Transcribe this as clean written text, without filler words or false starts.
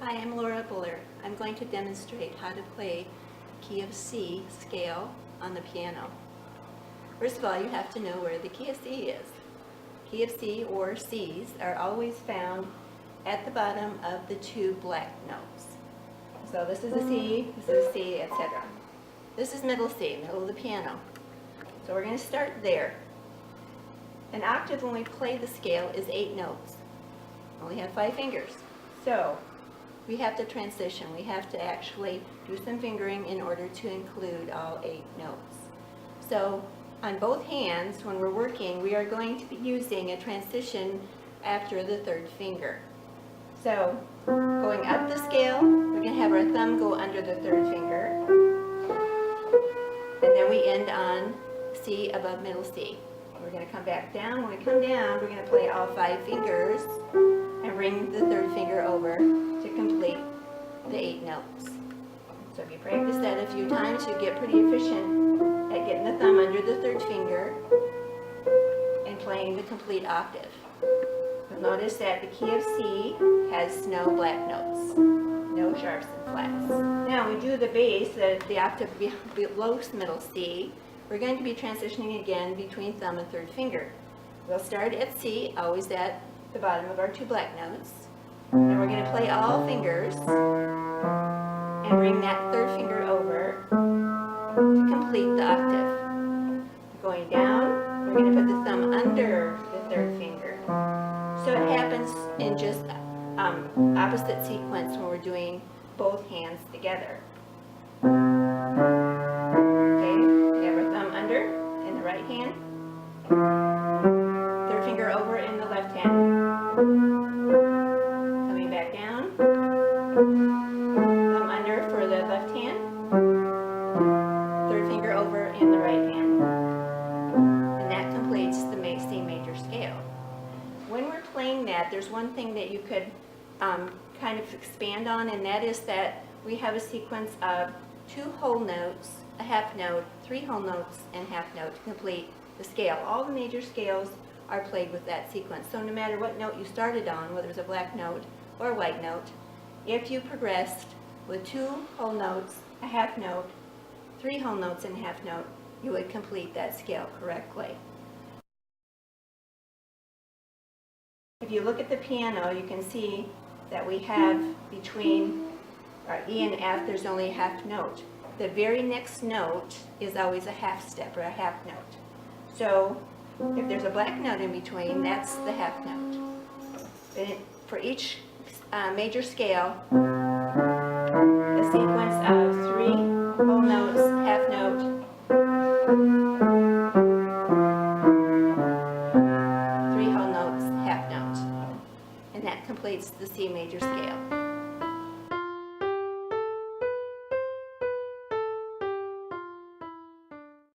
Hi, I'm Laura Buller. I'm going to demonstrate how to play key of C scale on the piano. First of all, you have to know where the key of C is. Key of C or C's are always found at the bottom of the two black notes. So this is a C, this is a C, etc. This is middle C, middle of the piano. So we're going to start there. An octave when we play the scale is 8 notes. We only have 5 fingers. So we have to transition. We have to actually do some fingering in order to include all 8 notes. So on both hands, when we're working, we are going to be using a transition after the 3rd finger. So going up the scale, we're going to have our thumb go under the 3rd finger. And then we end on C above middle C. We're going to come back down. When we come down, we're going to play all 5 fingers and bring the 3rd finger over to complete the 8 notes. So if you practice that a few times, you get pretty efficient at getting the thumb under the 3rd finger and playing the complete octave. You'll notice that the key of C has no black notes, no sharps and flats. Now we do the bass, the octave below middle C. We're going to be transitioning again between thumb and 3rd finger. We'll start at C, always at the bottom of our 2 black notes. And we're going to play all fingers and bring that 3rd finger over to complete the octave. Going down, we're going to put the thumb under the 3rd finger. So it happens in just opposite sequence when we're doing both hands together. Okay, we have our thumb under in the right hand, 3rd finger over in the left hand. Coming back down, thumb under for the left hand, 3rd finger over in the right hand. And that completes the C major scale. When we're playing that, there's one thing that you could kind of expand on, and that is that we have a sequence of 2 whole notes, a half note, 3 whole notes, and half note to complete the scale. All the major scales are played with that sequence. So no matter what note you started on, whether it's a black note or a white note, if you progressed with 2 whole notes, a half note, 3 whole notes, and a half note, you would complete that scale correctly. If you look at the piano, you can see that we have between our E and F, there's only a half note. The very next note is always a half step or a half note. So if there's a black note in between, that's the half note. And for each major scale, a sequence of 3 whole notes, half note, 3 whole notes, half note. And that completes the C major scale.